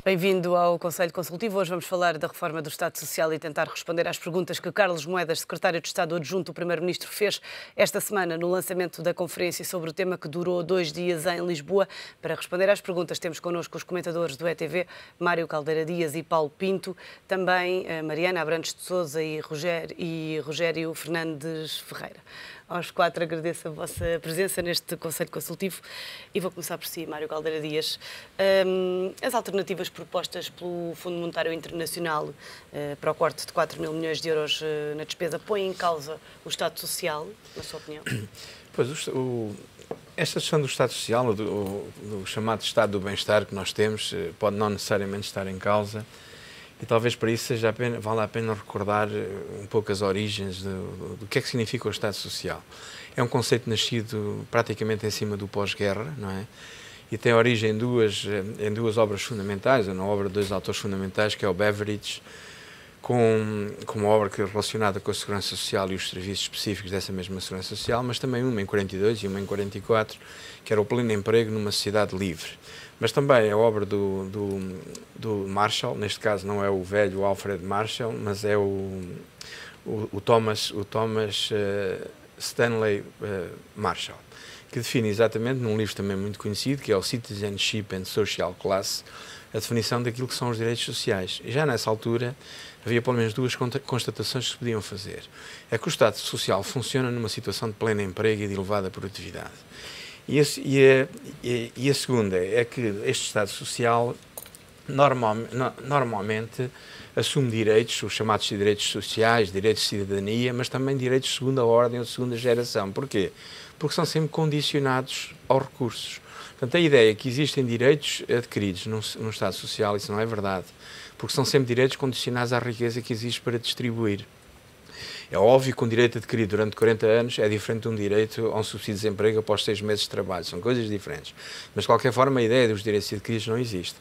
Bem-vindo ao Conselho Consultivo. Hoje vamos falar da reforma do Estado Social e tentar responder às perguntas que Carlos Moedas, secretário de Estado adjunto do Primeiro-Ministro, fez esta semana no lançamento da conferência sobre o tema que durou 2 dias em Lisboa. Para responder às perguntas temos connosco os comentadores do ETV, Mário Caldeira Dias e Paulo Pinto, também Mariana Abrantes de Sousa e Rogério Fernandes Ferreira. Aos 4 agradeço a vossa presença neste Conselho Consultivo e vou começar por si, Mário Caldeira Dias. As alternativas propostas pelo Fundo Monetário Internacional para o corte de 4 mil milhões de euros na despesa põem em causa o Estado Social, na sua opinião? Pois, esta questão do Estado Social, do chamado Estado do Bem-Estar que nós temos, pode não necessariamente estar em causa. E talvez para isso vale a pena recordar um pouco as origens do que é que significa o Estado Social. É um conceito nascido praticamente em cima do pós-guerra, não é? E tem origem em duas obras fundamentais, na obra de 2 autores fundamentais, que é o Beveridge, com uma obra relacionada com a Segurança Social e os serviços específicos dessa mesma Segurança Social, mas também uma em 42 e uma em 44, que era o pleno emprego numa sociedade livre. Mas também a obra do Marshall, neste caso não é o velho Alfred Marshall, mas é o Thomas Stanley Marshall, que define exatamente, num livro também muito conhecido, que é o Citizenship and Social Class, a definição daquilo que são os direitos sociais. E já nessa altura havia pelo menos 2 constatações que se podiam fazer. É que o Estado Social funciona numa situação de pleno emprego e de elevada produtividade. E a segunda é que este Estado Social normalmente assume direitos, os chamados direitos sociais, direitos de cidadania, mas também direitos de segunda ordem ou de segunda geração. Porquê? Porque são sempre condicionados aos recursos. Portanto, a ideia que existem direitos adquiridos num Estado Social, isso não é verdade, porque são sempre direitos condicionados à riqueza que existe para distribuir. É óbvio que um direito adquirido durante 40 anos é diferente de um direito a um subsídio de desemprego após 6 meses de trabalho. São coisas diferentes. Mas, de qualquer forma, a ideia dos direitos adquiridos não existe.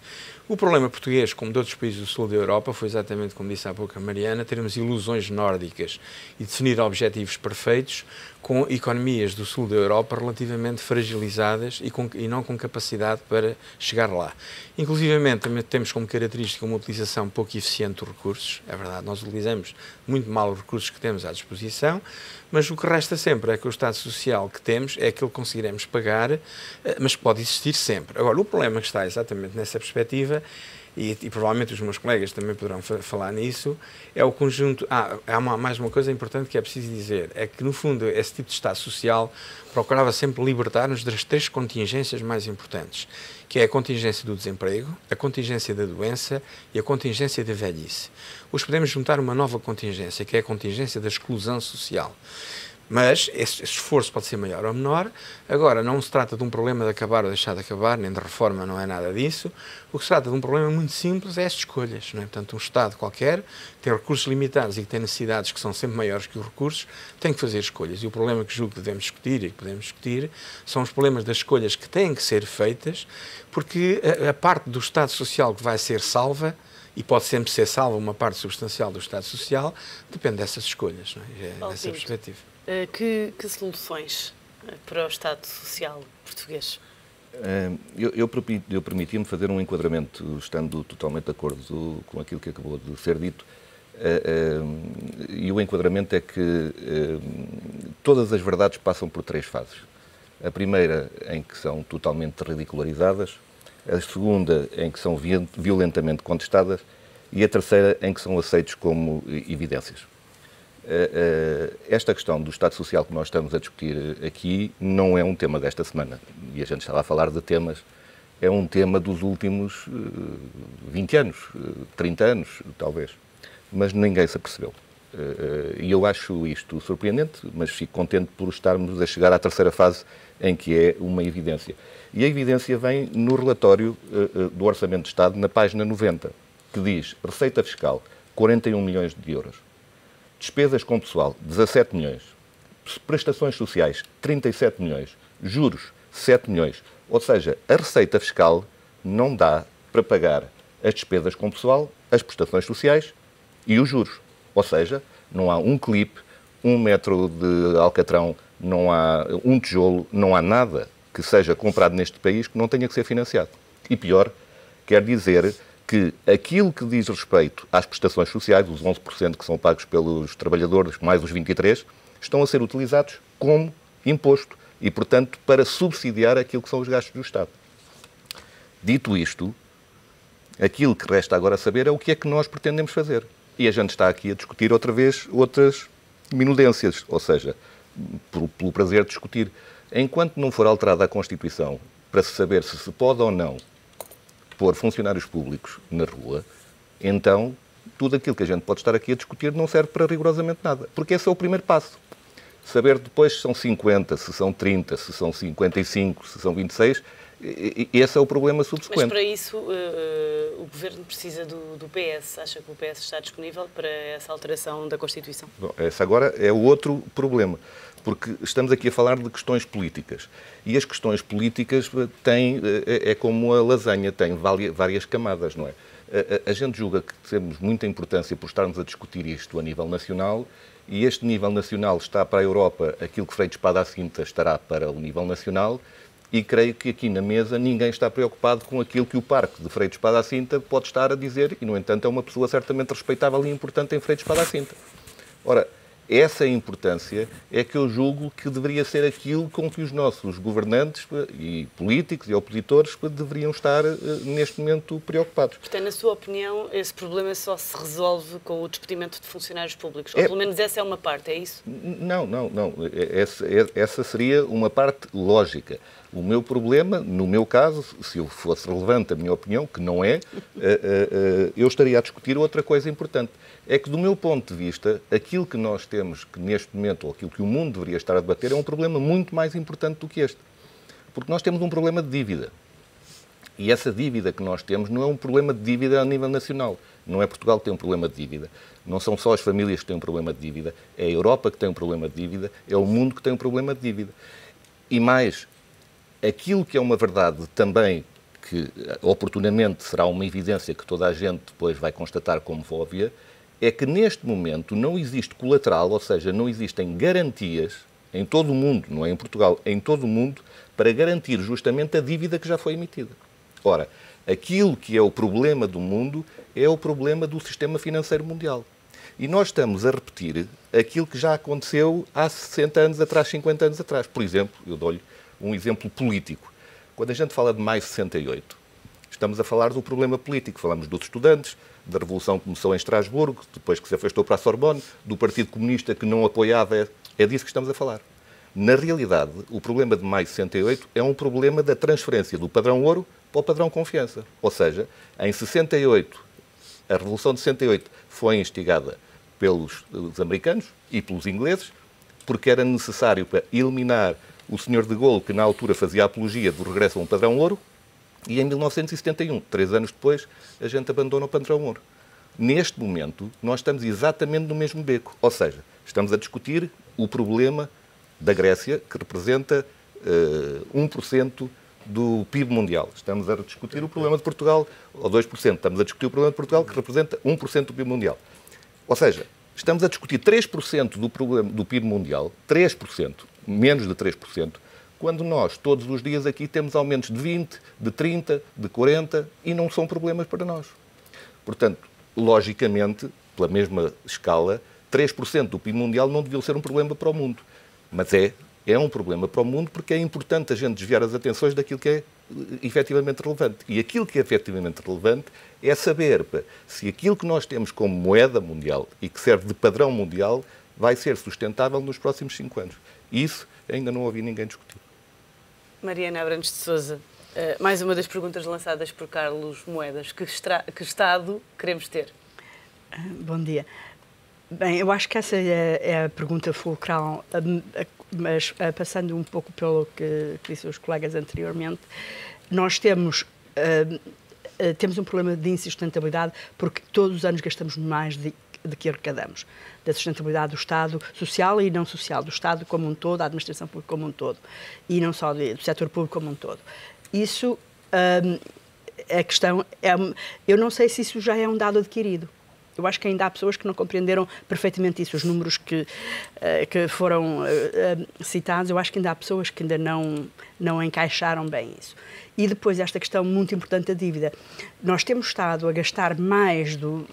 O problema português, como de outros países do sul da Europa, foi exatamente como disse há pouco a Mariana, termos ilusões nórdicas e definir objetivos perfeitos com economias do sul da Europa relativamente fragilizadas e não com capacidade para chegar lá. Inclusivamente, também temos como característica uma utilização pouco eficiente dos recursos. É verdade, nós utilizamos muito mal os recursos que temos à disposição, mas o que resta sempre é que o Estado Social que temos é aquele que conseguiremos pagar, mas que pode existir sempre. Agora, o problema que está exatamente nessa perspectiva, e provavelmente os meus colegas também poderão falar nisso, é o conjunto... há mais uma coisa importante que é preciso dizer, é que, no fundo, esse tipo de Estado Social procurava sempre libertar-nos das 3 contingências mais importantes, que é a contingência do desemprego, a contingência da doença e a contingência da velhice. Hoje podemos juntar uma nova contingência, que é a contingência da exclusão social. Mas esse esforço pode ser maior ou menor. Agora, não se trata de um problema de acabar ou deixar de acabar, nem de reforma, não é nada disso. O que se trata de um problema muito simples é as escolhas, não é? Portanto, um Estado qualquer tem recursos limitados e que tem necessidades que são sempre maiores que os recursos, tem que fazer escolhas. E o problema que julgo que devemos discutir e que podemos discutir são os problemas das escolhas que têm que ser feitas, porque a parte do Estado Social que vai ser salva, e pode sempre ser salva uma parte substancial do Estado Social, depende dessas escolhas, não é? Nessa perspectiva. Que soluções para o Estado Social português? Eu permiti-me fazer um enquadramento, estando totalmente de acordo com aquilo que acabou de ser dito, e o enquadramento é que todas as verdades passam por 3 fases. A primeira, em que são totalmente ridicularizadas, a segunda, em que são violentamente contestadas, e a terceira, em que são aceitos como evidências. Esta questão do Estado Social que nós estamos a discutir aqui não é um tema desta semana. E a gente estava a falar de temas, é um tema dos últimos 20 anos, 30 anos, talvez. Mas ninguém se apercebeu. E eu acho isto surpreendente, mas fico contente por estarmos a chegar à terceira fase, em que é uma evidência. E a evidência vem no relatório do Orçamento de Estado, na página 90, que diz: receita fiscal, 41 milhões de euros. Despesas com pessoal, 17 milhões. Prestações sociais, 37 milhões. Juros, 7 milhões. Ou seja, a receita fiscal não dá para pagar as despesas com pessoal, as prestações sociais e os juros. Ou seja, não há um clipe, 1 metro de alcatrão, não há um tijolo, não há nada que seja comprado neste país que não tenha que ser financiado. E pior, quer dizer que aquilo que diz respeito às prestações sociais, os 11% que são pagos pelos trabalhadores, mais os 23%, estão a ser utilizados como imposto e, portanto, para subsidiar aquilo que são os gastos do Estado. Dito isto, aquilo que resta agora saber é o que é que nós pretendemos fazer. E a gente está aqui a discutir outra vez outras minudências, ou seja, pelo prazer de discutir. Enquanto não for alterada a Constituição para se saber se se pode ou não pôr funcionários públicos na rua, então tudo aquilo que a gente pode estar aqui a discutir não serve para rigorosamente nada. Porque esse é o primeiro passo. Saber depois se são 50, se são 30, se são 55, se são 26, esse é o problema subsequente. Mas para isso o Governo precisa do PS. Acha que o PS está disponível para essa alteração da Constituição? Bom, esse agora é o outro problema. Porque estamos aqui a falar de questões políticas. E as questões políticas têm, é como a lasanha, têm várias camadas, não é? A gente julga que temos muita importância por estarmos a discutir isto a nível nacional, e este nível nacional está para a Europa aquilo que Freire de Espada à Cinta estará para o nível nacional, e creio que aqui na mesa ninguém está preocupado com aquilo que o parque de Freire de Espada à Cinta pode estar a dizer, e, no entanto, é uma pessoa certamente respeitável e importante em Freire de Espada à Cinta. Ora, essa importância é que eu julgo que deveria ser aquilo com que os nossos governantes e políticos e opositores deveriam estar neste momento preocupados. Portanto, na sua opinião, esse problema só se resolve com o despedimento de funcionários públicos? Ou pelo menos essa é uma parte, é isso? Não. Essa seria uma parte lógica. O meu problema, no meu caso, se eu fosse relevante a minha opinião, que não é, eu estaria a discutir outra coisa importante. É que, do meu ponto de vista, aquilo que nós temos que neste momento, ou aquilo que o mundo deveria estar a debater, é um problema muito mais importante do que este. Porque nós temos um problema de dívida. E essa dívida que nós temos não é um problema de dívida a nível nacional. Não é Portugal que tem um problema de dívida. Não são só as famílias que têm um problema de dívida. É a Europa que tem um problema de dívida. É o mundo que tem um problema de dívida. E mais, aquilo que é uma verdade também, que oportunamente será uma evidência que toda a gente depois vai constatar como óbvia, é que neste momento não existe colateral, ou seja, não existem garantias em todo o mundo, não é em Portugal, em todo o mundo, para garantir justamente a dívida que já foi emitida. Ora, aquilo que é o problema do mundo é o problema do sistema financeiro mundial. E nós estamos a repetir aquilo que já aconteceu há 60 anos atrás, 50 anos atrás. Por exemplo, eu dou-lhe um exemplo político. Quando a gente fala de maio de 68, estamos a falar do problema político. Falamos dos estudantes, da revolução que começou em Estrasburgo, depois que se afastou para a Sorbonne, do Partido Comunista que não apoiava. É disso que estamos a falar. Na realidade, o problema de maio de 68 é um problema da transferência do padrão ouro para o padrão confiança. Ou seja, em 68, a Revolução de 68 foi instigada pelos americanos e pelos ingleses, porque era necessário para eliminar o Sr. de Gaulle, que na altura fazia apologia do regresso a um padrão ouro, e em 1971, 3 anos depois, a gente abandona o padrão ouro. Neste momento, nós estamos exatamente no mesmo beco. Ou seja, estamos a discutir o problema da Grécia, que representa 1% do PIB mundial. Estamos a discutir o problema de Portugal, ou 2%. Estamos a discutir o problema de Portugal, que representa 1% do PIB mundial. Ou seja, estamos a discutir 3% do PIB mundial, 3%, menos de 3%, quando nós, todos os dias aqui, temos aumentos de 20%, de 30%, de 40%, e não são problemas para nós. Portanto, logicamente, pela mesma escala, 3% do PIB mundial não devia ser um problema para o mundo. Mas é um problema para o mundo porque é importante a gente desviar as atenções daquilo que é efetivamente relevante. E aquilo que é efetivamente relevante é saber se aquilo que nós temos como moeda mundial e que serve de padrão mundial vai ser sustentável nos próximos 5 anos. Isso ainda não ouvi ninguém discutir. Mariana Abrantes de Sousa, mais uma das perguntas lançadas por Carlos Moedas. Que Estado queremos ter? Bom dia. Bem, eu acho que essa é a pergunta fulcral, mas passando um pouco pelo que disse os colegas anteriormente, nós temos um problema de insustentabilidade porque todos os anos gastamos mais de que arrecadamos. Da sustentabilidade do Estado social e não social, do Estado como um todo, da administração pública como um todo, e não só do setor público como um todo. Isso, a questão é, eu não sei se isso já é um dado adquirido. Eu acho que ainda há pessoas que não compreenderam perfeitamente isso. Os números que foram citados, eu acho que ainda há pessoas que ainda não encaixaram bem isso. E depois esta questão muito importante da dívida. Nós temos estado a gastar mais do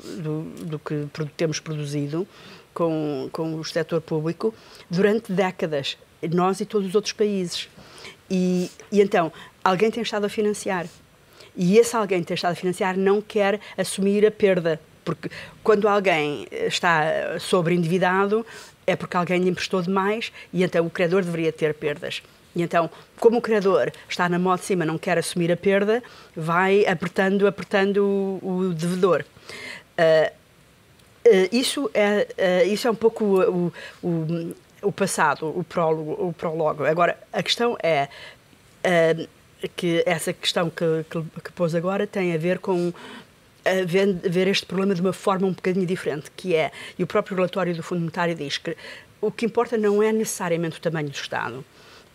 que temos produzido com o setor público durante décadas, nós e todos os outros países. E então, alguém tem estado a financiar. E esse alguém que tem estado a financiar não quer assumir a perda. Porque quando alguém está sobreendividado é porque alguém lhe emprestou demais e então o credor deveria ter perdas. E então, como o credor está na mão de cima, não quer assumir a perda, vai apertando o devedor. Isso é um pouco o passado, o prólogo. Agora, a questão é que essa questão que pôs agora tem a ver com ver este problema de uma forma um bocadinho diferente, que é, e o próprio relatório do Fundo Monetário diz que o que importa não é necessariamente o tamanho do Estado,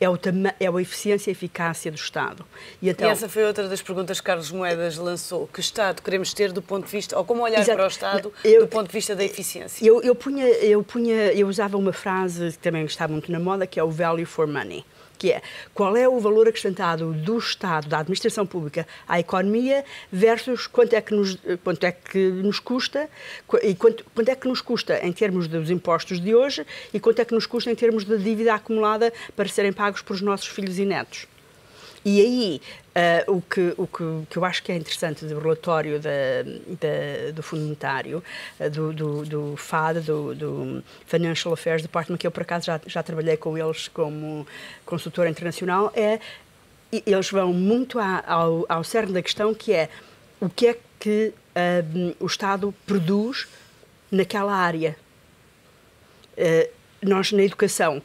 é a eficiência e eficácia do Estado. E essa foi outra das perguntas que Carlos Moedas lançou. Que Estado queremos ter do ponto de vista, ou como olhar para o Estado do ponto de vista da eficiência? Eu usava uma frase que também está muito na moda, que é o value for money. Que é, qual é o valor acrescentado do Estado, da administração pública à economia versus quanto é que nos custa e quanto é que nos custa em termos dos impostos de hoje e quanto é que nos custa em termos de dívida acumulada para serem pagos por os nossos filhos e netos. E aí, o que eu acho que é interessante do relatório do Fundo Monetário, do FAD, do Financial Affairs Department, que eu, por acaso, já trabalhei com eles como consultora internacional, eles vão muito ao cerne da questão, que é o que é que o Estado produz naquela área. Nós, na educação,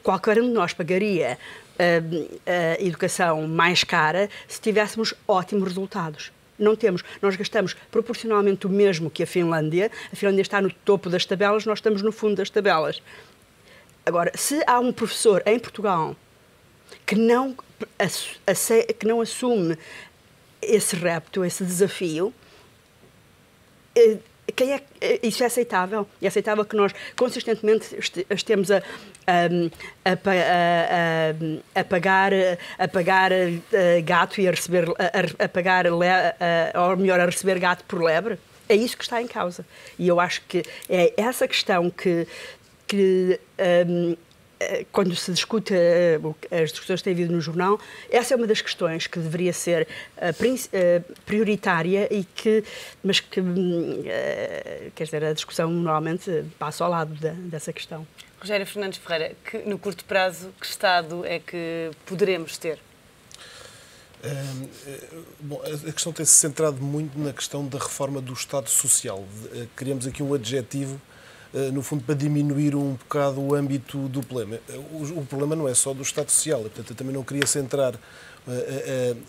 qualquer um de nós pagaria a educação mais cara se tivéssemos ótimos resultados. Não temos. Nós gastamos proporcionalmente o mesmo que a Finlândia. A Finlândia está no topo das tabelas, nós estamos no fundo das tabelas. Agora, se há um professor em Portugal que não assume esse repto, esse desafio, isso é aceitável? É aceitável que nós consistentemente estemos a pagar gato e a receber gato por lebre? É isso que está em causa. E eu acho que é essa questão que quando se discute as discussões que têm havido no jornal, essa é uma das questões que deveria ser prioritária mas que quer dizer, a discussão normalmente passa ao lado dessa questão. Rogério Fernandes Ferreira, que no curto prazo, que Estado é que poderemos ter? Bom, a questão tem-se centrado muito na questão da reforma do Estado Social. Queremos aqui um adjetivo, no fundo, para diminuir um bocado o âmbito do problema. O problema não é só do Estado Social, portanto, eu também não queria centrar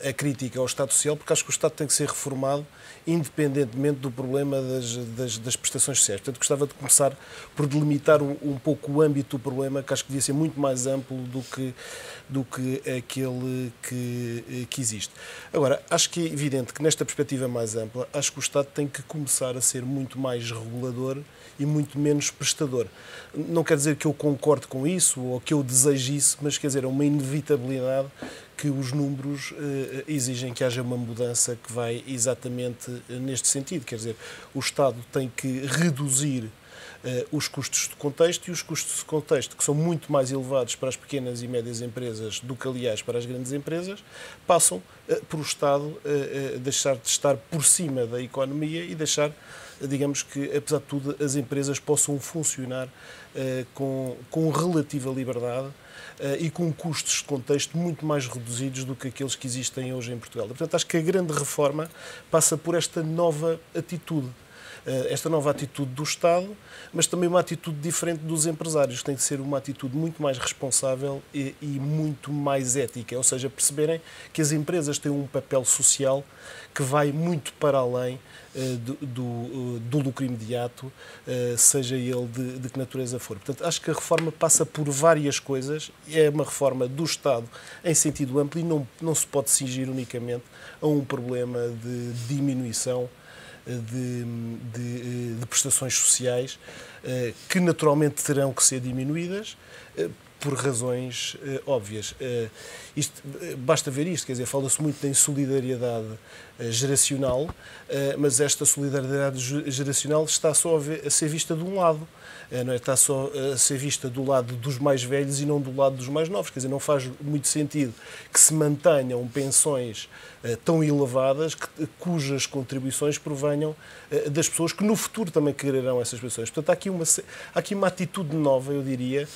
a crítica ao Estado Social, porque acho que o Estado tem que ser reformado independentemente do problema das prestações sociais. Portanto, gostava de começar por delimitar um pouco o âmbito do problema, que acho que devia ser muito mais amplo do que aquele que existe. Agora, acho que é evidente que nesta perspectiva mais ampla, acho que o Estado tem que começar a ser muito mais regulador e muito menos prestador. Não quer dizer que eu concorde com isso ou que eu deseje isso, mas quer dizer, é uma inevitabilidade que os números exigem que haja uma mudança que vai exatamente neste sentido. Quer dizer, o Estado tem que reduzir os custos de contexto, e os custos de contexto, que são muito mais elevados para as pequenas e médias empresas do que, aliás, para as grandes empresas, passam por o Estado deixar de estar por cima da economia e deixar, digamos que, apesar de tudo, as empresas possam funcionar com relativa liberdade e com custos de contexto muito mais reduzidos do que aqueles que existem hoje em Portugal. Portanto, acho que a grande reforma passa por esta nova atitude. esta nova atitude do Estado, mas também uma atitude diferente dos empresários, que tem de ser uma atitude muito mais responsável e muito mais ética, ou seja, perceberem que as empresas têm um papel social que vai muito para além do lucro imediato, seja ele de que natureza for. Portanto, acho que a reforma passa por várias coisas, é uma reforma do Estado em sentido amplo e não se pode cingir unicamente a um problema de diminuição de prestações sociais, que naturalmente terão que ser diminuídas por razões óbvias. Basta ver isto, quer dizer, fala-se muito em solidariedade geracional, mas esta solidariedade geracional está só a ser vista de um lado. Não é? Está só a ser vista do lado dos mais velhos e não do lado dos mais novos. Quer dizer, não faz muito sentido que se mantenham pensões tão elevadas cujas contribuições provenham das pessoas que no futuro também quererão essas pensões. Portanto, há aqui uma atitude nova, eu diria,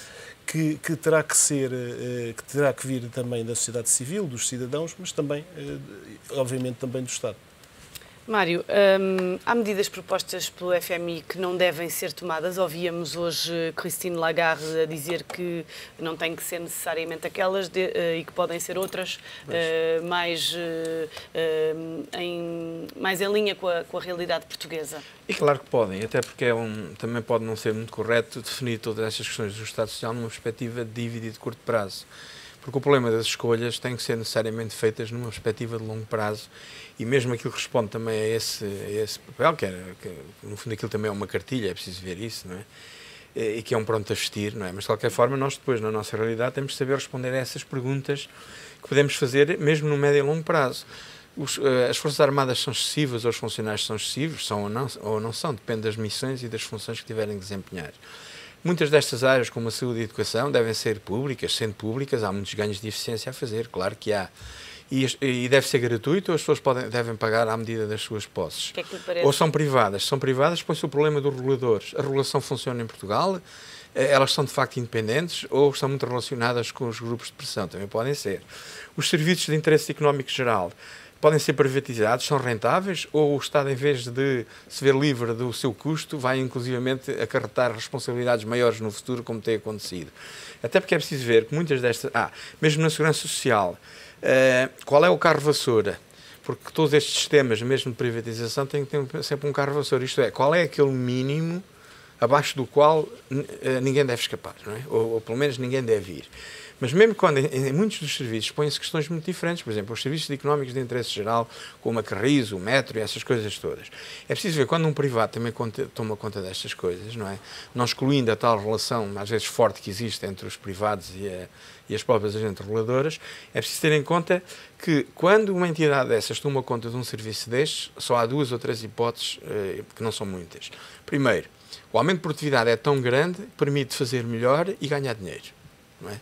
que terá que vir também da sociedade civil, dos cidadãos, mas também, obviamente, também do Estado. Mário, há medidas propostas pelo FMI que não devem ser tomadas. Ouvíamos hoje Christine Lagarde a dizer que não têm que ser necessariamente aquelas e que podem ser outras, mais em linha com a realidade portuguesa. E claro que podem, até porque também pode não ser muito correto definir todas estas questões do Estado Social numa perspectiva de dívida e de curto prazo. Porque o problema das escolhas tem que ser necessariamente feitas numa perspectiva de longo prazo e mesmo aquilo que responde também a esse papel, que no fundo aquilo também é uma cartilha, é preciso ver isso, não é? E que é um pronto a vestir, não é? Mas de qualquer forma nós depois, na nossa realidade, temos de saber responder a essas perguntas que podemos fazer mesmo no médio e longo prazo. As Forças Armadas são excessivas ou os funcionários são excessivos, são ou não são, depende das missões e das funções que tiverem que desempenhar. Muitas destas áreas, como a saúde e a educação, devem ser públicas. Sendo públicas, há muitos ganhos de eficiência a fazer, claro que há. E deve ser gratuito ou as pessoas devem pagar à medida das suas posses? Que é que lhe parece? Ou são privadas? São privadas, põe-se o problema dos reguladores. A regulação funciona em Portugal? Elas são de facto independentes ou estão muito relacionadas com os grupos de pressão? Também podem ser. Os serviços de interesse económico geral podem ser privatizados, são rentáveis, ou o Estado, em vez de se ver livre do seu custo, vai inclusivamente acarretar responsabilidades maiores no futuro, como tem acontecido. Até porque é preciso ver que muitas destas... mesmo na segurança social, qual é o carro vassoura? Porque todos estes sistemas, mesmo de privatização, têm que ter sempre um carro vassoura. Isto é, qual é aquele mínimo abaixo do qual ninguém deve escapar, não é? Ou pelo menos ninguém deve ir. Mas mesmo quando em muitos dos serviços põem-se questões muito diferentes, por exemplo, os serviços económicos de interesse geral, como a Carris, o metro e essas coisas todas. É preciso ver quando um privado também toma conta destas coisas, não é? Não excluindo a tal relação, às vezes forte, que existe entre os privados e as próprias agentes reguladoras, é preciso ter em conta que quando uma entidade dessas toma conta de um serviço destes, só há 2 ou 3 hipóteses, que não são muitas. Primeiro, o aumento de produtividade é tão grande que permite fazer melhor e ganhar dinheiro, não é?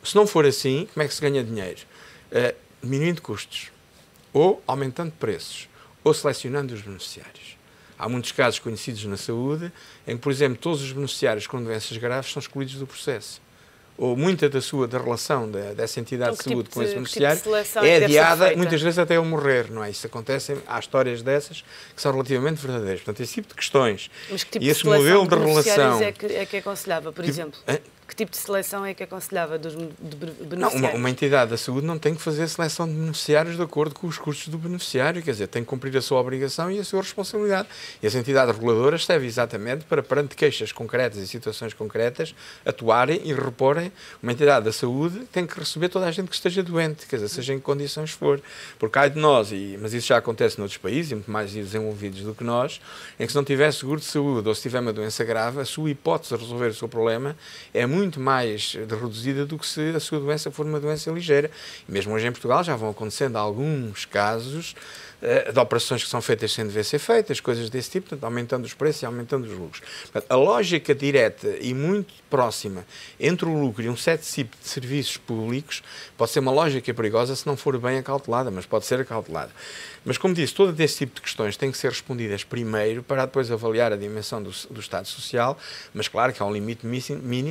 Se não for assim, como é que se ganha dinheiro? Diminuindo custos, ou aumentando preços, ou selecionando os beneficiários. Há muitos casos conhecidos na saúde em que, por exemplo, todos os beneficiários com doenças graves são excluídos do processo. Ou muita da relação dessa entidade de saúde com esse beneficiário é adiada, muitas vezes até ao morrer, não é? Isso acontece, há histórias dessas que são relativamente verdadeiras. Portanto, esse tipo de questões e esse modelo de relação... é que aconselhava, por exemplo? Que tipo de seleção é que aconselhava de beneficiários? Não, uma entidade da saúde não tem que fazer seleção de beneficiários de acordo com os custos do beneficiário, quer dizer, tem que cumprir a sua obrigação e a sua responsabilidade. E as entidades reguladoras servem exatamente para, perante queixas concretas e situações concretas, atuarem e reporem. Uma entidade da saúde tem que receber toda a gente que esteja doente, quer dizer, seja em que condições for. Porque há de nós, mas isso já acontece noutros países, e muito mais desenvolvidos do que nós, em que se não tiver seguro de saúde ou se tiver uma doença grave, a sua hipótese de resolver o seu problema é muito mais reduzida do que se a sua doença for uma doença ligeira. E mesmo hoje em Portugal já vão acontecendo alguns casos de operações que são feitas sem dever ser feitas, coisas desse tipo, portanto, aumentando os preços e aumentando os lucros. Portanto, a lógica direta e muito próxima entre o lucro e um certo tipo de serviços públicos pode ser uma lógica perigosa se não for bem acautelada, mas pode ser acautelada. Mas, como disse, todo esse tipo de questões têm que ser respondidas primeiro para depois avaliar a dimensão do Estado Social, mas claro que há um limite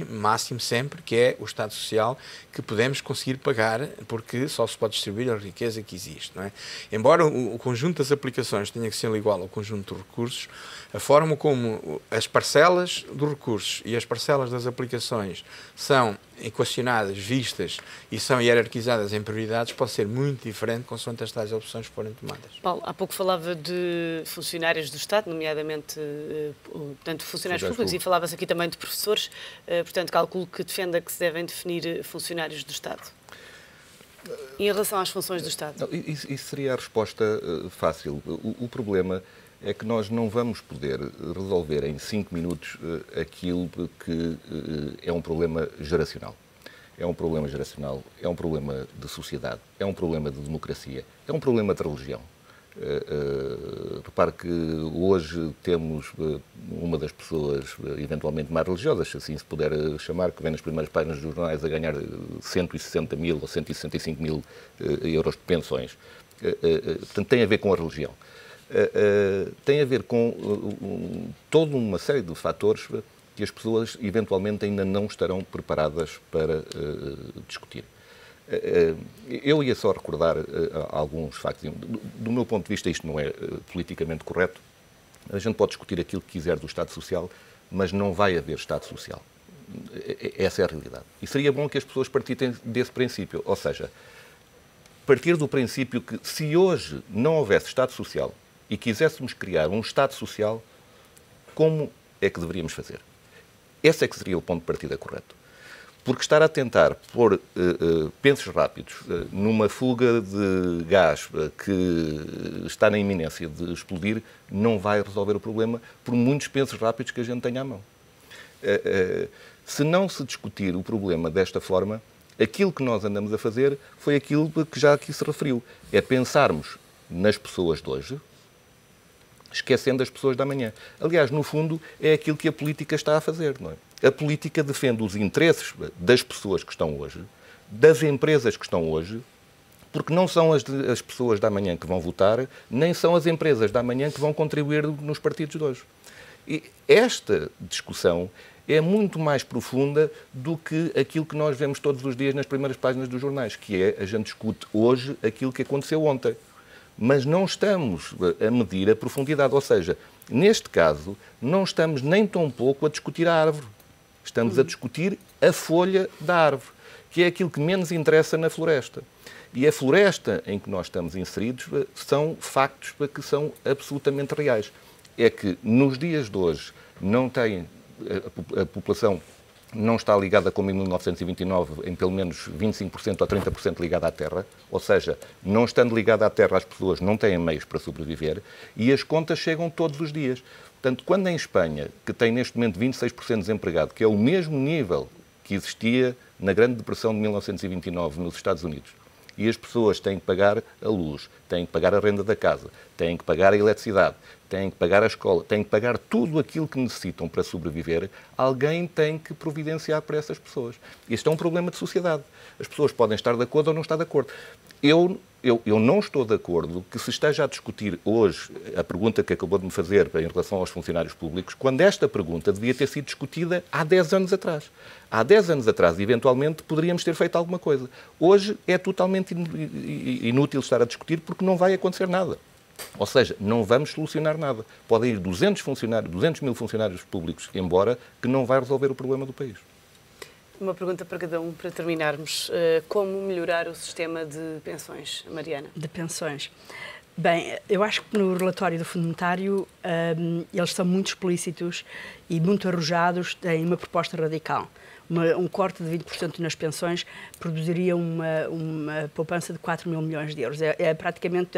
máximo sempre, que é o Estado Social que podemos conseguir pagar, porque só se pode distribuir a riqueza que existe, não é? Embora o o conjunto das aplicações tinha que ser igual ao conjunto de recursos, a forma como as parcelas dos recursos e as parcelas das aplicações são equacionadas, vistas e são hierarquizadas em prioridades pode ser muito diferente consoante as tais opções que forem tomadas. Paulo, há pouco falava de funcionários do Estado, nomeadamente portanto, funcionários públicos, e falava-se aqui também de professores, portanto, calculo que defenda que se devem definir funcionários do Estado. Em relação às funções do Estado? Não, isso seria a resposta fácil. O problema é que nós não vamos poder resolver em 5 minutos aquilo que é um problema geracional. É um problema geracional, é um problema de sociedade, é um problema de democracia, é um problema de religião. Repare que hoje temos uma das pessoas eventualmente mais religiosas, se assim se puder chamar, que vem nas primeiras páginas dos jornais a ganhar 160 mil ou 165 mil euros de pensões. Portanto, tem a ver com a religião. Tem a ver com toda uma série de fatores que as pessoas eventualmente ainda não estarão preparadas para discutir. Eu ia só recordar alguns factos. Do meu ponto de vista, isto não é politicamente correto. A gente pode discutir aquilo que quiser do Estado Social, mas não vai haver Estado Social. Essa é a realidade. E seria bom que as pessoas partissem desse princípio. Ou seja, partir do princípio que se hoje não houvesse Estado Social e quiséssemos criar um Estado Social, como é que deveríamos fazer? Esse é que seria o ponto de partida correto. Porque estar a tentar pôr pensos rápidos numa fuga de gás que está na iminência de explodir não vai resolver o problema por muitos pensos rápidos que a gente tenha à mão. Se não se discutir o problema desta forma, aquilo que nós andamos a fazer foi aquilo que já aqui se referiu. É pensarmos nas pessoas de hoje, esquecendo as pessoas da amanhã. Aliás, no fundo, é aquilo que a política está a fazer, não é? A política defende os interesses das pessoas que estão hoje, das empresas que estão hoje, porque não são as pessoas da amanhã que vão votar, nem são as empresas da amanhã que vão contribuir nos partidos de hoje. E esta discussão é muito mais profunda do que aquilo que nós vemos todos os dias nas primeiras páginas dos jornais, que é, a gente discute hoje aquilo que aconteceu ontem. Mas não estamos a medir a profundidade, ou seja, neste caso, não estamos nem tão pouco a discutir a árvore. Estamos a discutir a folha da árvore, que é aquilo que menos interessa na floresta. E a floresta em que nós estamos inseridos são factos que são absolutamente reais. É que nos dias de hoje não tem, a população não está ligada como em 1929, em pelo menos 25% ou 30% ligada à terra, ou seja, não estando ligada à terra as pessoas não têm meios para sobreviver e as contas chegam todos os dias. Portanto, quando em Espanha, que tem neste momento 26% de desempregado, que é o mesmo nível que existia na Grande Depressão de 1929 nos Estados Unidos, e as pessoas têm que pagar a luz, têm que pagar a renda da casa, têm que pagar a eletricidade, têm que pagar a escola, têm que pagar tudo aquilo que necessitam para sobreviver, alguém tem que providenciar para essas pessoas. Este é um problema de sociedade. As pessoas podem estar de acordo ou não estar de acordo. Eu não estou de acordo que se esteja a discutir hoje a pergunta que acabou de me fazer em relação aos funcionários públicos, quando esta pergunta devia ter sido discutida há 10 anos atrás. Há 10 anos atrás, eventualmente, poderíamos ter feito alguma coisa. Hoje é totalmente inútil estar a discutir porque não vai acontecer nada. Ou seja, não vamos solucionar nada. Podem ir 200 mil funcionários públicos embora, que não vai resolver o problema do país. Uma pergunta para cada um, para terminarmos. Como melhorar o sistema de pensões, Mariana? De pensões. Bem, eu acho que no relatório do Fundo Monetário eles são muito explícitos e muito arrojados em uma proposta radical. Um corte de 20% nas pensões produziria uma poupança de 4 mil milhões de euros. É praticamente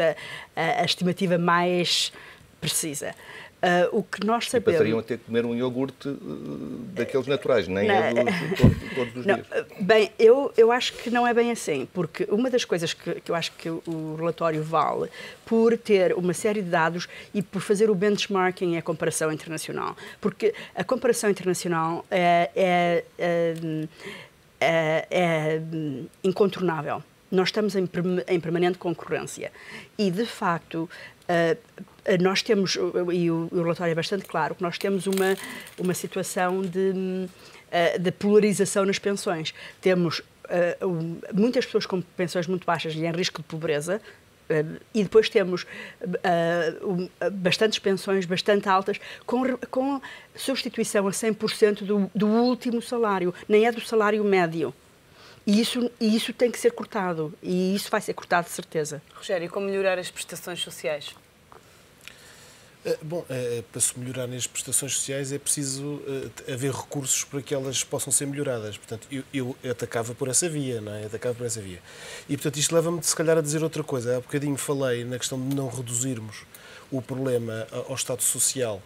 a estimativa mais precisa. O que nós sabemos... E passariam a ter que comer um iogurte daqueles naturais, nem todos os dias. Bem, eu acho que não é bem assim, porque uma das coisas que eu acho que o relatório vale por ter uma série de dados e por fazer o benchmarking e a comparação internacional. Porque a comparação internacional é incontornável. Nós estamos em permanente concorrência e, de facto, nós temos, e o relatório é bastante claro, que nós temos uma situação de polarização nas pensões. Temos muitas pessoas com pensões muito baixas e em risco de pobreza, E depois temos bastantes pensões, bastante altas, com substituição a 100% do último salário, nem é do salário médio. E isso tem que ser cortado, e isso vai ser cortado de certeza. Rogério, como melhorar as prestações sociais? Bom, para se melhorar nas prestações sociais é preciso haver recursos para que elas possam ser melhoradas. Portanto, eu atacava por essa via, não é? Atacava por essa via. E, portanto, isto leva-me, se calhar, a dizer outra coisa. Há bocadinho falei na questão de não reduzirmos o problema ao Estado Social.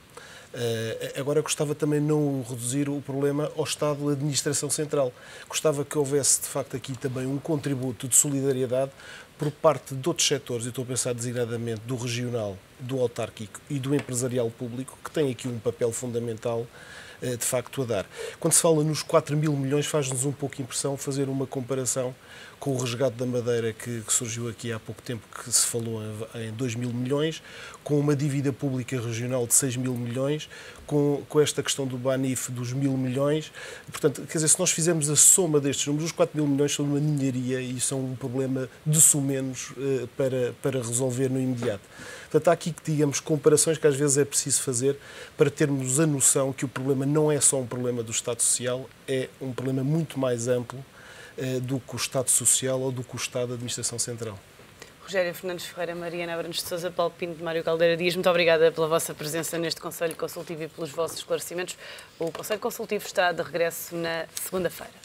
Agora gostava também de não reduzir o problema ao Estado da Administração Central. Gostava que houvesse, de facto, aqui também um contributo de solidariedade por parte de outros setores, eu estou a pensar designadamente do regional, do autárquico e do empresarial público, que tem aqui um papel fundamental, de facto, a dar. Quando se fala nos 4.000 milhões, faz-nos um pouco impressão fazer uma comparação com o resgate da Madeira que surgiu aqui há pouco tempo, que se falou em 2.000 milhões, com uma dívida pública regional de 6.000 milhões, com esta questão do Banif dos 1.000 milhões. Portanto, quer dizer, se nós fizermos a soma destes números, os 4.000 milhões são uma ninharia e são um problema de sumenos para resolver no imediato. Portanto, há aqui, digamos, comparações que às vezes é preciso fazer para termos a noção que o problema não é só um problema do Estado Social, é um problema muito mais amplo do que o Estado Social ou do que o Estado da Administração Central. Rogério Fernandes Ferreira, Mariana Abrantes de Sousa, Paulo Pinto, Mário Caldeira Dias, muito obrigada pela vossa presença neste Conselho Consultivo e pelos vossos esclarecimentos. O Conselho Consultivo está de regresso na segunda-feira.